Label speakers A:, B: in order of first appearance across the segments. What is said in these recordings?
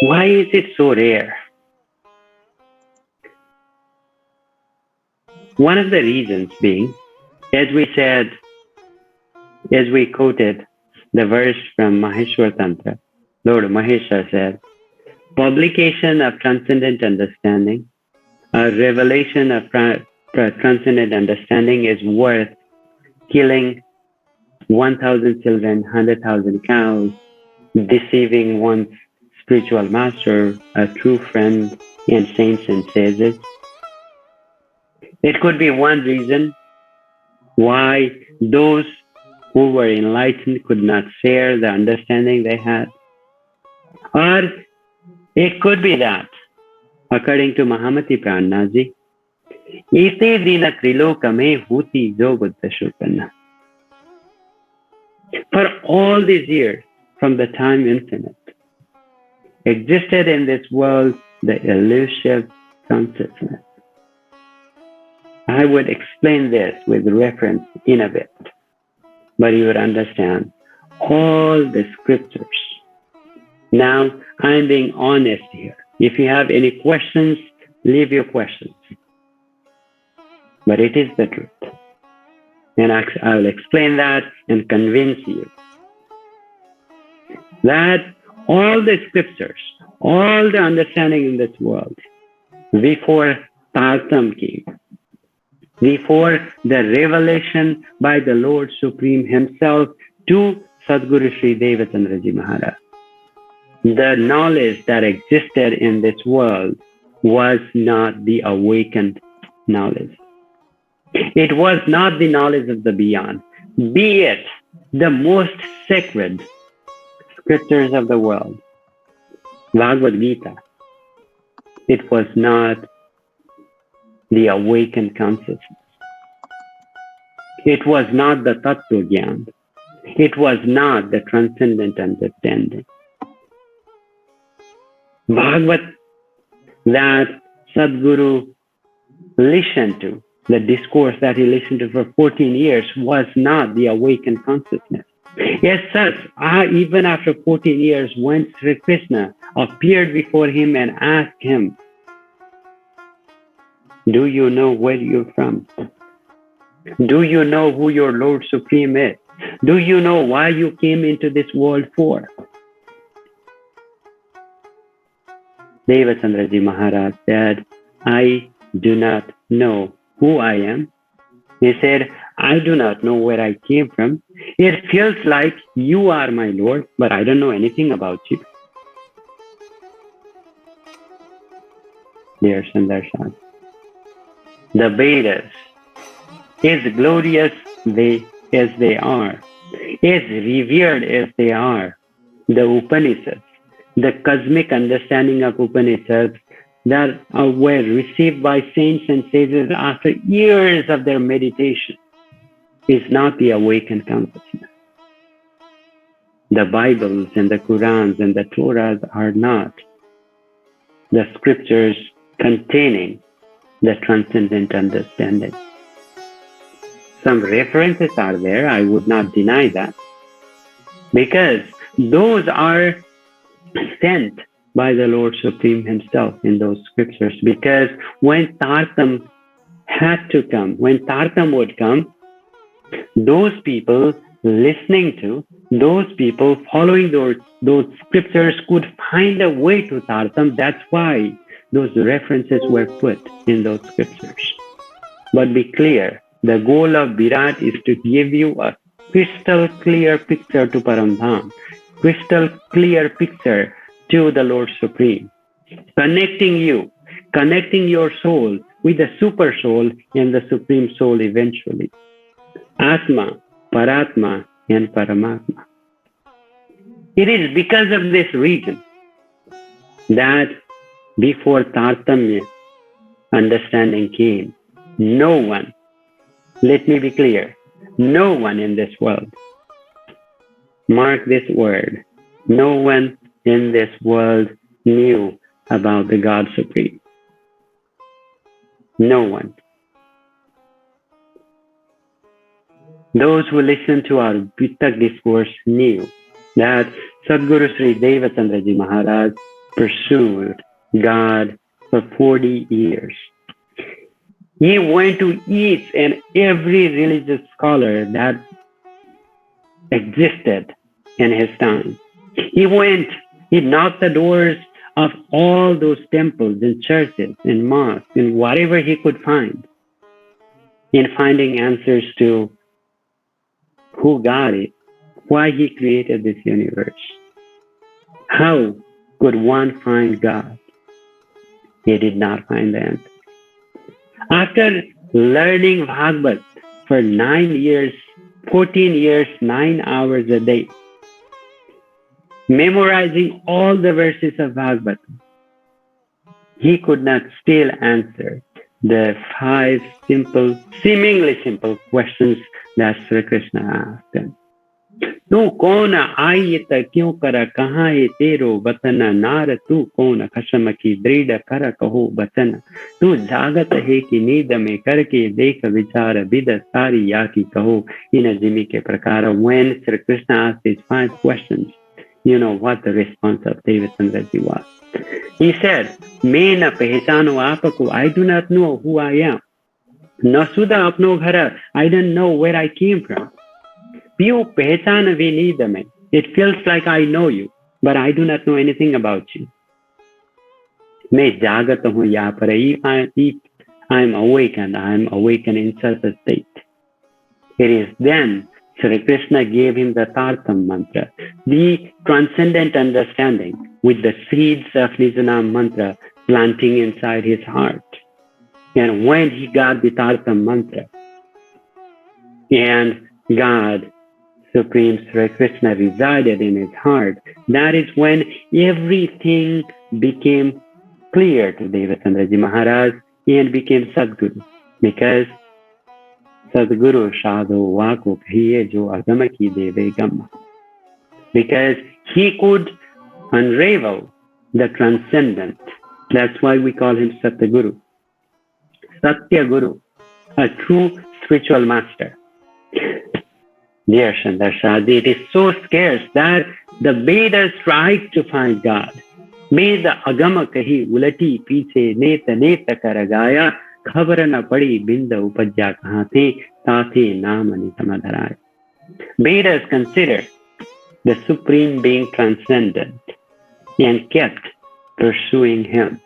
A: Why is it so rare? One of the reasons being, as we quoted the verse from Maheshwar Tantra, Lord Mahesha said, publication of transcendent understanding, a revelation of transcendent understanding is worth killing 1,000 children, 100,000 cows, deceiving one's spiritual master, a true friend, and saints and sages. It could be one reason why those who were enlightened could not share the understanding they had. Or it could be that, according to Mahamati Prannaji, ite dina trilokame huti jo buddha shupanna. For all these years, from the time infinite, existed in this world the elusive consciousness. I would explain this with reference in a bit, but you would understand all the scriptures. Now, I'm being honest here. If you have any questions, leave your questions. But it is the truth. And I will explain that and convince you that all the scriptures, all the understanding in this world, before Tartam came, before the revelation by the Lord Supreme Himself to Sadguru Sri Devachandraji Maharaj, the knowledge that existed in this world was not the awakened knowledge. It was not the knowledge of the beyond, be it the most sacred scriptures of the world, Bhagavad Gita. It was not the awakened consciousness. It was not the Tattva Gyan. It was not the transcendent understanding. Bhagavad that Sadguru listened to, the discourse that he listened to for 14 years was not the awakened consciousness. As such, even after 14 years, when Sri Krishna appeared before him and asked him, do you know where you're from? Do you know who your Lord Supreme is? Do you know why you came into this world for? Devachandraji Maharaj said, I do not know who I am. He said, I do not know where I came from. It feels like you are my Lord, but I don't know anything about you. Dear Sandarshan, the Vedas, as glorious as they are, as revered as they are, the Upanishads, the cosmic understanding of Upanishads that were received by saints and sages after years of their meditation, is not the awakened consciousness. The Bibles and the Qurans and the Torahs are not the scriptures containing the transcendent understanding. Some references are there, I would not deny that, because those are sent by the Lord Supreme Himself in those scriptures. Because when Tartam had to come, when Tartam would come, those people listening to, those people following those scriptures could find a way to Tartam. That's why those references were put in those scriptures. But be clear, the goal of Beerat is to give you a crystal clear picture to Paramdham, crystal clear picture to the Lord Supreme, connecting your soul with the super soul and the Supreme Soul eventually. Atma, Paratma, and Paramatma. It is because of this reason that before Tartamya understanding came, no one, let me be clear, no one in this world, mark this word, no one in this world knew about the God Supreme. No one. Those who listened to our Vitak discourse knew that Sadguru Sri Devachandraji Maharaj pursued God for 40 years. He went to each and every religious scholar that existed in his time. He knocked the doors of all those temples and churches and mosques and whatever he could find in finding answers to who God is, why he created this universe. How could one find God? He did not find the answer. After learning Bhagavad for 9 years, 14 years, 9 hours a day, memorizing all the verses of Bhagavad, he could not still answer the 5 simple, seemingly simple questions that Sri Krishna asked him. तू कौन आयत क्यों कर कहाँ है तेरो वतन नार तू कौन खसम की दृढ़ कर कहो वचन तू जागत है कि नींद में करके देख विचार विद सारी या की कहो इन जिमी के प्रकार. When Sri Krishna asked these 5 questions, you know what the response of Devachandra ji was. He said, मैं न पहचानो आपको, I do not know who I am. न सुधा अपनो घर, I don't know where I came from. पियो पहचान विनीद में, it feels like I know you, but I do not know anything about you. मैं जागत हूँ यहाँ पर, if I am awakened in such a state. It is then Sri Krishna gave him the Tartam mantra, the transcendent understanding with the seeds of Nijanam mantra planting inside his heart. And when he got the Tartam mantra, and God, Supreme Sri Krishna, resided in his heart, that is when everything became clear to Devachandra Ji Maharaj and became Sadguru. Because Sadguru Sadhu Vaku Kahiye Jo Agama Ki Deve Gamma. Because he could unravel the transcendent. That's why we call him Satguru. Satya Guru, a true spiritual master. Dear Shandarshaji, it is so scarce that the Vedas tried to find God. Veda agama kahi ulati piche neta neta karagaya khabar na padi binda upajya kahate tathe namani samadharaya. Vedas considered the Supreme Being transcendent and kept pursuing him.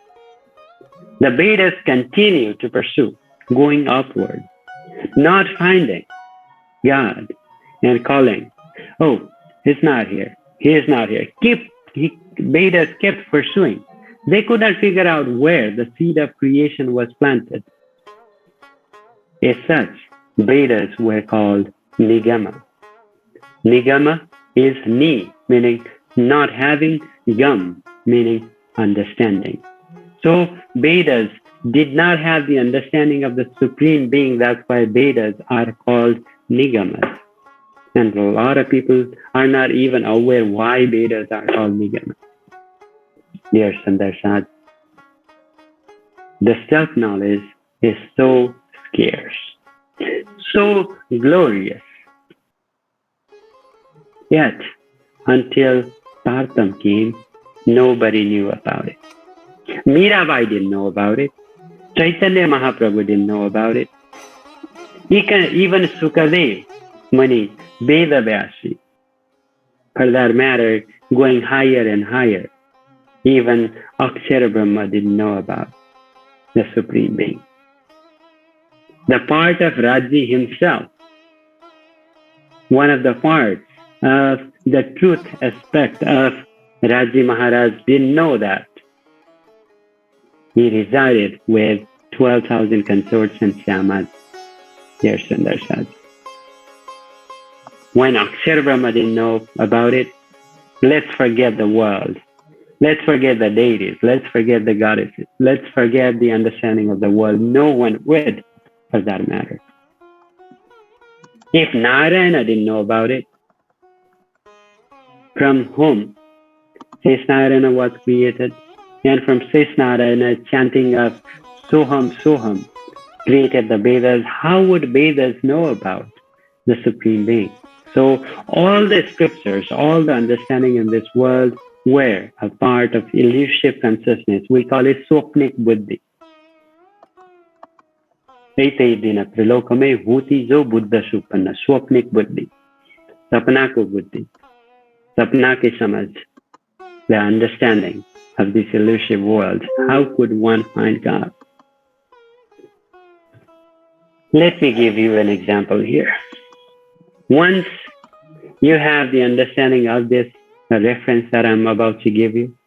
A: The Vedas continue to pursue, going upward, not finding God and calling, oh, he's not here. He is not here. Vedas kept pursuing. They could not figure out where the seed of creation was planted. As such, Vedas were called Nigama. Nigama is Ni, meaning not having, Gam, meaning understanding. So Vedas did not have the understanding of the Supreme Being. That's why Vedas are called Nigamas. And a lot of people are not even aware why Vedas are called Nigamas. Dear Sandarshat, the self-knowledge is so scarce, so glorious. Yet, until Tartam came, nobody knew about it. Mirabai didn't know about it. Chaitanya Mahaprabhu didn't know about it. Even Sukadev, Mani, Veda Vyasi, for that matter, going higher and higher, even Akshara Brahma didn't know about the Supreme Being. The part of Raji himself, one of the parts of the truth aspect of Raji Maharaj didn't know that. He resided with 12,000 consorts and Syamas, dear Sundarsad. When Akshara Brahma didn't know about it, let's forget the world. Let's forget the deities. Let's forget the goddesses. Let's forget the understanding of the world. No one would, for that matter. If Narayana didn't know about it, from whom Sesnarayana was created, and from Sesnarayana chanting of Soham Soham created the Vedas, how would Vedas know about the Supreme Being? So all the scriptures, all the understanding in this world were a part of elusive consciousness. We call it Swapnik बुद्धि. दिन त्रिलोक में होती जो बुद्ध सुपन्न स्वप्निक बुद्धि, सपना को बुद्धि, सपना की समझ, the understanding of this elusive world. How could one find God? Let me give you an example here. Once you have the understanding of this reference that I'm about to give you,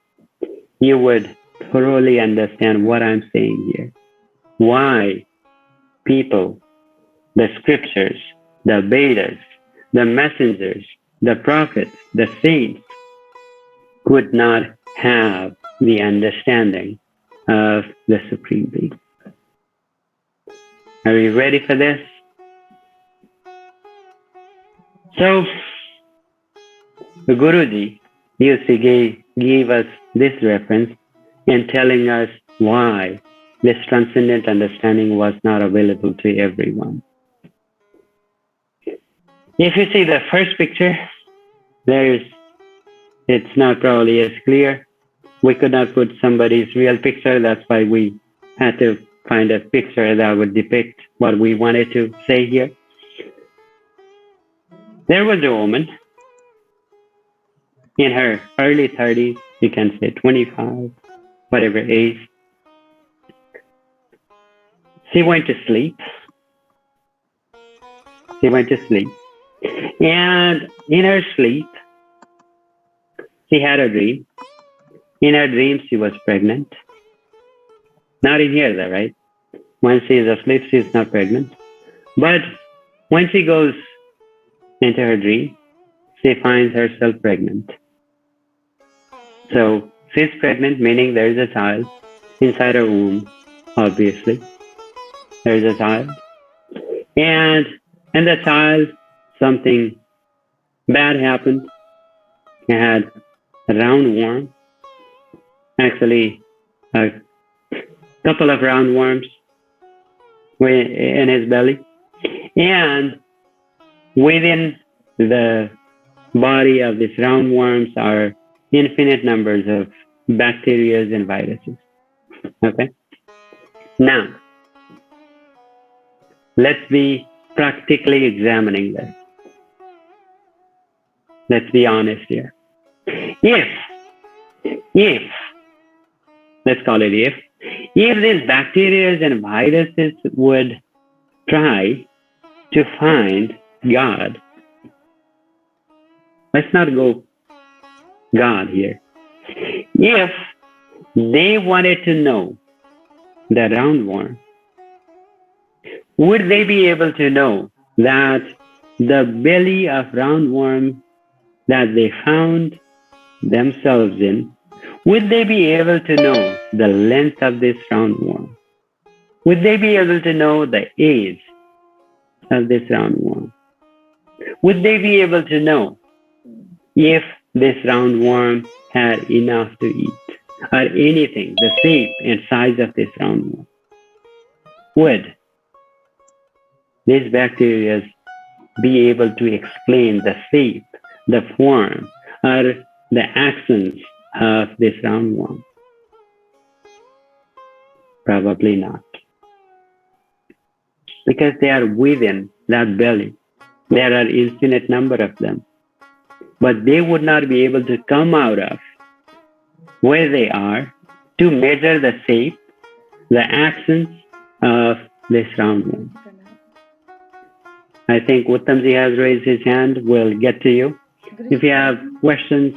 A: you would thoroughly understand what I'm saying here. Why people, the scriptures, the Vedas, the messengers, the prophets, the saints could not have the understanding of the Supreme Being. Are you ready for this? So, the Guruji used to gave us this reference in telling us why this transcendent understanding was not available to everyone. If you see the first picture, it's not probably as clear. We could not put somebody's real picture. That's why we had to find a picture that would depict what we wanted to say here. There was a woman in her early 30s, you can say 25, whatever age. She went to sleep. And in her sleep, she had a dream. In her dream, she was pregnant. Not in here, though, right? When she is asleep, she is not pregnant. But when she goes into her dream, she finds herself pregnant. So she's pregnant, meaning there is a child inside her womb, obviously. There is a child. And the child, something bad happened. He had a roundworm. Actually, a couple of roundworms were in his belly. And within the body of these roundworms are infinite numbers of bacteria and viruses. Okay? Now, let's be practically examining this. Let's be honest here. If, let's call it if these bacteria and viruses would try to find God, let's not go God here. If they wanted to know the roundworm, would they be able to know that the belly of roundworm that they found themselves in, would they be able to know the length of this roundworm? Would they be able to know the age of this roundworm? Would they be able to know if this roundworm had enough to eat, or anything, the shape and size of this roundworm? Would these bacteria be able to explain the shape, the form, or the actions of this roundworm? Probably not. Because they are within that belly. There are infinite number of them. But they would not be able to come out of where they are to measure the shape, the actions of this roundworm. I think Uttamji has raised his hand. We'll get to you. If you have questions,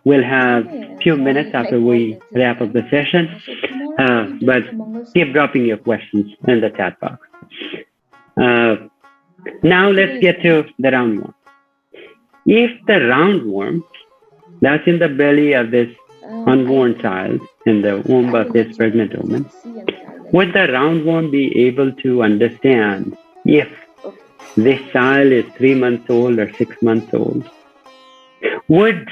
A: we'll have a few minutes after we wrap up the session. But keep dropping your questions in the chat box. Now let's get to the roundworm. If the roundworm that's in the belly of this unborn child, in the womb of this pregnant woman, would the roundworm be able to understand if this child is 3 months old or 6 months old? Would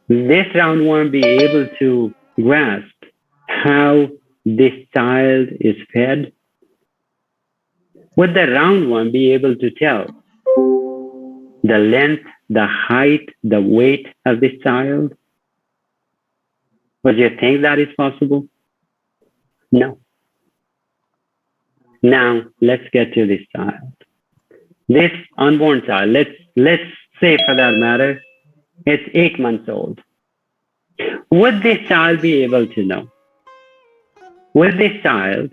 A: this roundworm be able to grasp how this child is fed? Would the roundworm be able to tell the length, the height, the weight of this child? Would you think that is possible? No. Now let's get to this child. This unborn child, let's say for that matter, it's 8 months old. Would this child be able to know? Would this child,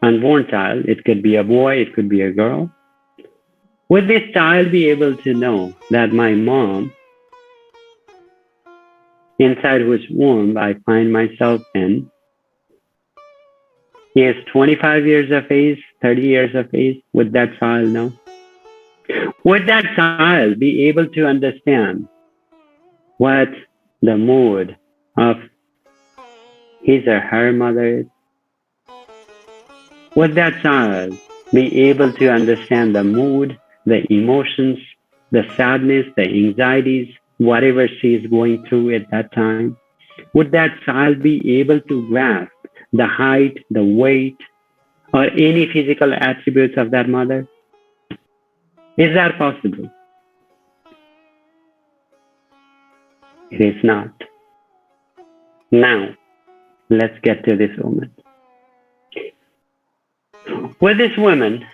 A: unborn child, it could be a boy, it could be a girl, would this child be able to know that my mom, inside whose womb I find myself in, is 25 years of age, 30 years of age? Would that child know? Would that child be able to understand what the mood of his or her mother is? Would that child be able to understand the mood, the emotions, the sadness, the anxieties, whatever she is going through at that time? Would that child be able to grasp the height, the weight, or any physical attributes of that mother? Is that possible? It is not. Now, let's get to this woman. Would this woman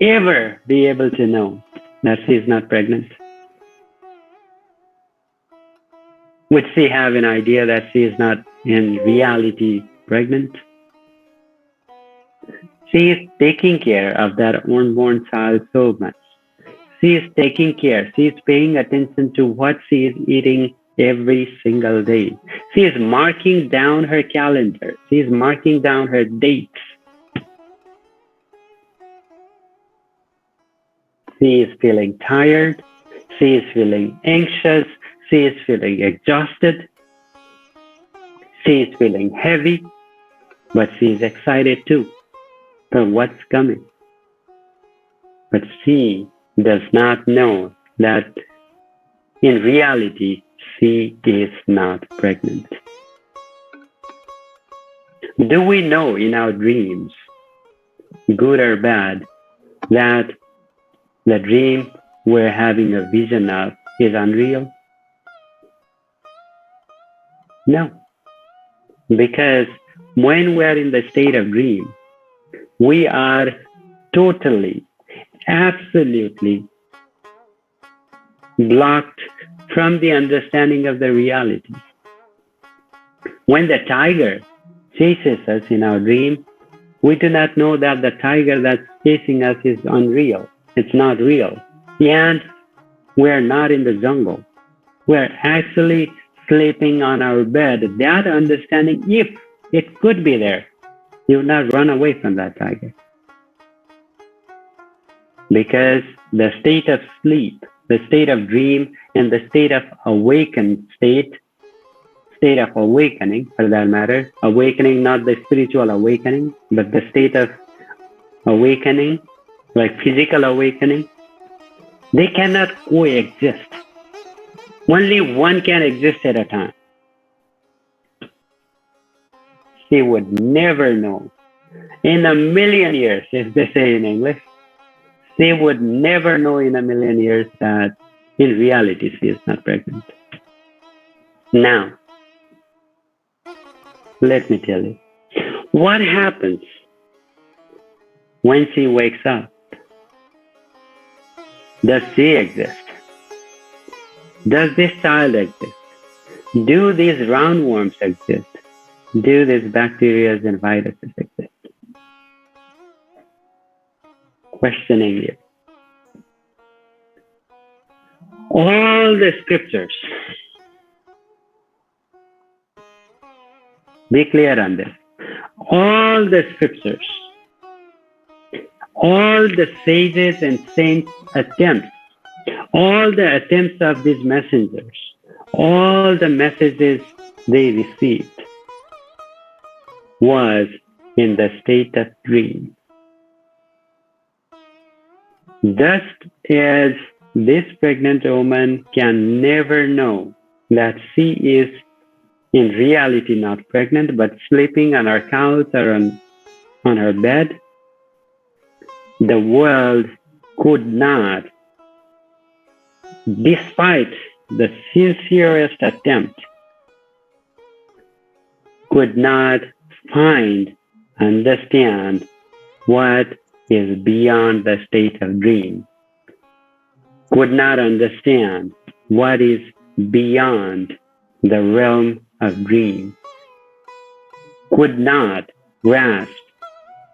A: ever be able to know that she is not pregnant? Would she have an idea that she is not in reality pregnant? She is taking care of that unborn child so much. She is taking care. She is paying attention to what she is eating every single day. She is marking down her calendar. She is marking down her dates. She is feeling tired. She is feeling anxious. She is feeling exhausted. She is feeling heavy, but she is excited too for what's coming. But she does not know that in reality, she is not pregnant. Do we know in our dreams, good or bad, that the dream we're having a vision of is unreal? No. Because when we're in the state of dream, we are totally, absolutely blocked from the understanding of the reality. When the tiger chases us in our dream, we do not know that the tiger that's chasing us is unreal. It's not real. And we're not in the jungle. We're actually sleeping on our bed. That understanding, if it could be there, you would not run away from that tiger. Because the state of sleep, the state of dream, and the state of awakened state of awakening, for that matter, awakening, not the spiritual awakening, but the state of awakening, like physical awakening, they cannot coexist. Only one can exist at a time. She would never know. In a million years, as they say in English, she would never know in a million years that in reality she is not pregnant. Now, let me tell you, what happens when she wakes up? Does she exist? Does this child exist? Do these roundworms exist? Do these bacteria and viruses exist? Questioning you. All the scriptures, be clear on this. All the scriptures, all the sages and saints' attempts, all the attempts of these messengers, all the messages they received was in the state of dream. Just as this pregnant woman can never know that she is in reality not pregnant, but sleeping on her couch or on her bed, the world could not, despite the sincerest attempt, could not find, understand what is beyond the state of dream, could not understand what is beyond the realm of dream, could not grasp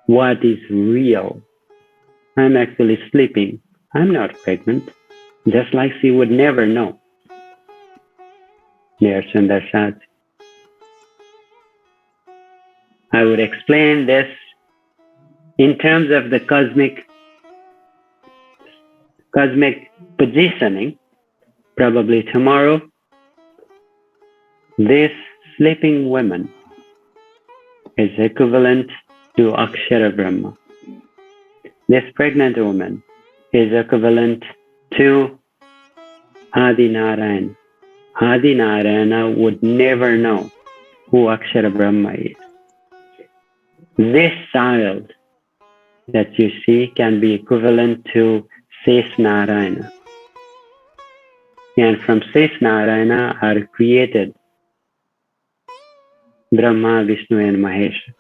A: what is real. I'm actually sleeping. I'm not pregnant. Just like she would never know. Dear Sundarshat, I would explain this in terms of the cosmic positioning. Probably tomorrow, this sleeping woman is equivalent to Akshara Brahma. This pregnant woman is equivalent to Adi Narayana. Adi Narayana would never know who Akshara Brahma is. This child that you see can be equivalent to Sesh Narayana. And from Sesh Narayana are created Brahma, Vishnu and Mahesha.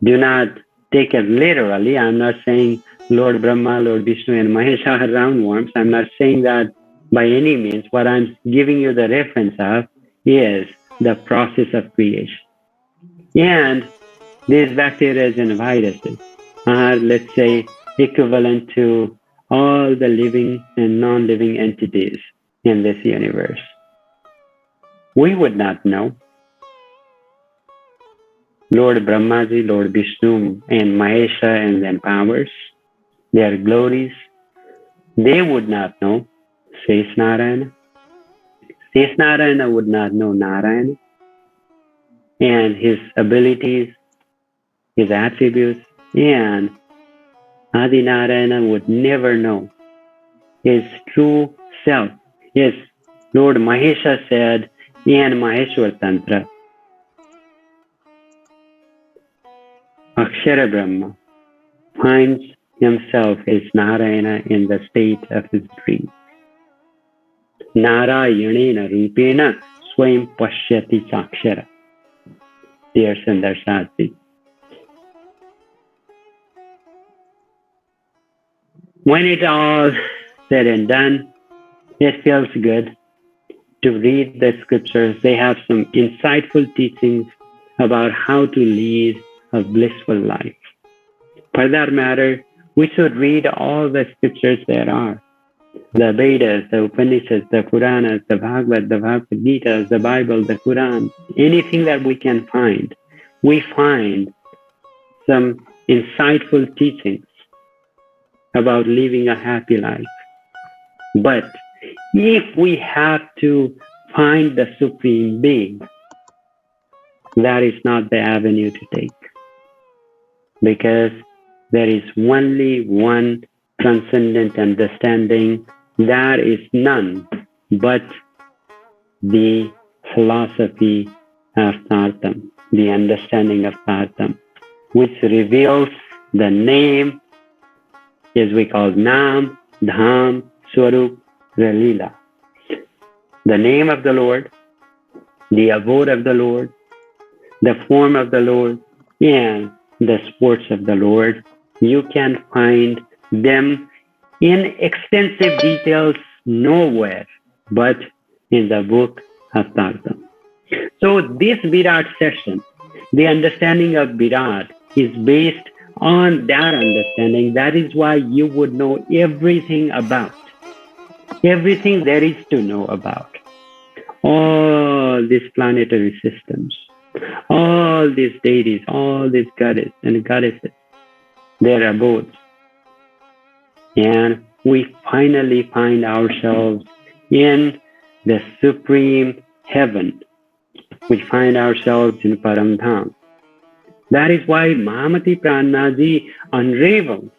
A: Do not take it literally. I'm not saying Lord Brahma, Lord Vishnu and Mahesha are roundworms. I'm not saying that by any means. What I'm giving you the reference of is the process of creation. And these bacteria and viruses are, let's say, equivalent to all the living and non-living entities in this universe. We would not know. Lord Brahmaji, Lord Vishnu and Mahesha and then powers, their glories, they would not know Sesh Narayana. Sesh Narayana would not know Narayana and his abilities, his attributes, and Adi Narayana would never know his true self. Yes, Lord Mahesha said in Maheshwar Tantra, Akshara Brahma finds himself as Narayana in the state of his dream. Narayanena Rupena Swayam Pashyati Sakshara. Dear Sundarsati, when it's all said and done, it feels good to read the scriptures. They have some insightful teachings about how to lead a blissful life. For that matter, we should read all the scriptures there are. The Vedas, the Upanishads, the Puranas, the Bhagavad, the Bhagavad Gita, the Bible, the Quran, anything that we can find. We find some insightful teachings about living a happy life. But if we have to find the Supreme Being, that is not the avenue to take. Because there is only one transcendent understanding. That is none but the philosophy of Tartam, the understanding of Tartam, which reveals the name, as we call Nam, Dham, Swarup, Leela. The name of the Lord, the abode of the Lord, the form of the Lord, and the sports of the Lord. You can find them in extensive details nowhere but in the book of Tartam. So this Beerat session, the understanding of Beerat is based on that understanding. That is why you would know everything there is to know about all these planetary systems, all these deities, all these goddesses and goddesses, their abodes. And we finally find ourselves in the supreme heaven. We find ourselves in Paramdham. That is why Mahamati Pranami unravels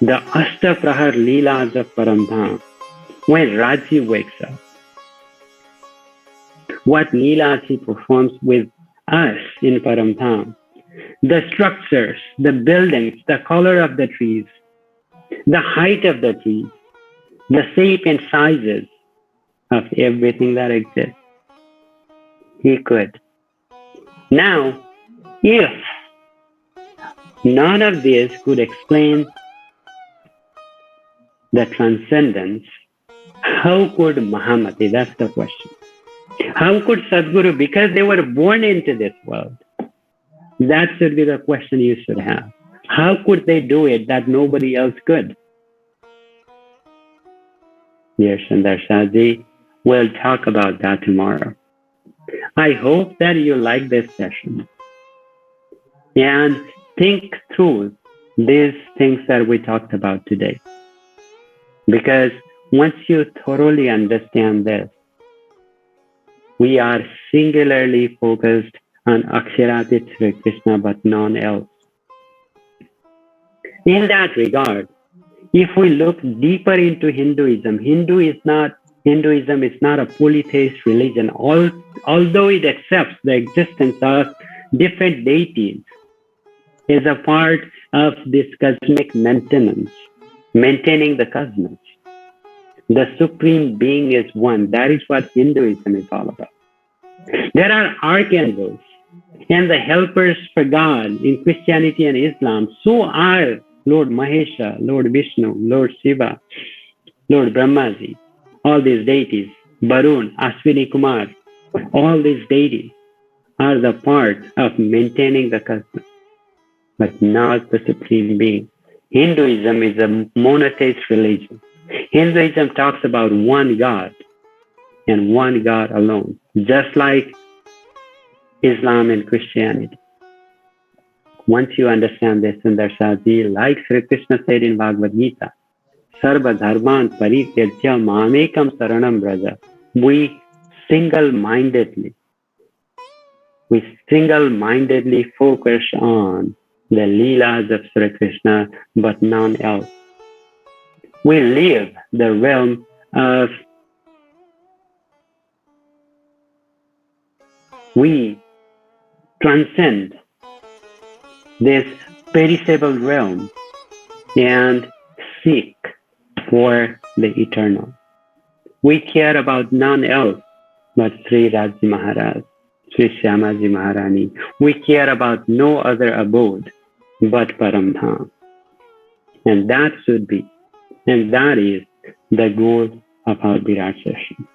A: the Ashtaprahar Leelas of Paramdham when Raji wakes up. What Leelas he performs with us in Paramdham. The structures, the buildings, the color of the trees, the height of the trees, the shape and sizes of everything that exists. He could. Now, if none of this could explain the transcendence, how could Mahamati? That's the question. How could Sadhguru, because they were born into this world? That should be the question you should have. How could they do it that nobody else could? Dear Sundar Shahji, we'll talk about that tomorrow. I hope that you like this session and think through these things that we talked about today. Because once you thoroughly understand this, we are singularly focused on Aksharatit Sri Krishna, but none else. In that regard, if we look deeper into Hinduism, Hinduism is not a polytheist religion, although it accepts the existence of different deities, is a part of this cosmic maintenance, maintaining the cosmos. The Supreme Being is one. That is what Hinduism is all about. There are archangels and the helpers for God in Christianity and Islam. So are Lord Mahesha, Lord Vishnu, Lord Shiva, Lord Brahmaji, all these deities, Barun, Ashwini Kumar, all these deities are the part of maintaining the cosmos, but not the Supreme Being. Hinduism is a monotheist religion. Hinduism talks about one God and one God alone, just like Islam and Christianity. Once you understand this, Sundar Shahji, like Sri Krishna said in Bhagavad Gita, Sarva Dharman Parityajya Mamekam Saranam Braja. We single-mindedly focus on the Leelas of Sri Krishna, but none else. We live the realm of, we transcend this perishable realm and seek for the eternal. We care about none else but Sri Raji Maharaj, Sri Shyamaji Maharani. We care about no other abode but Param Dham. And that should be, and that is the goal of our Beerat session.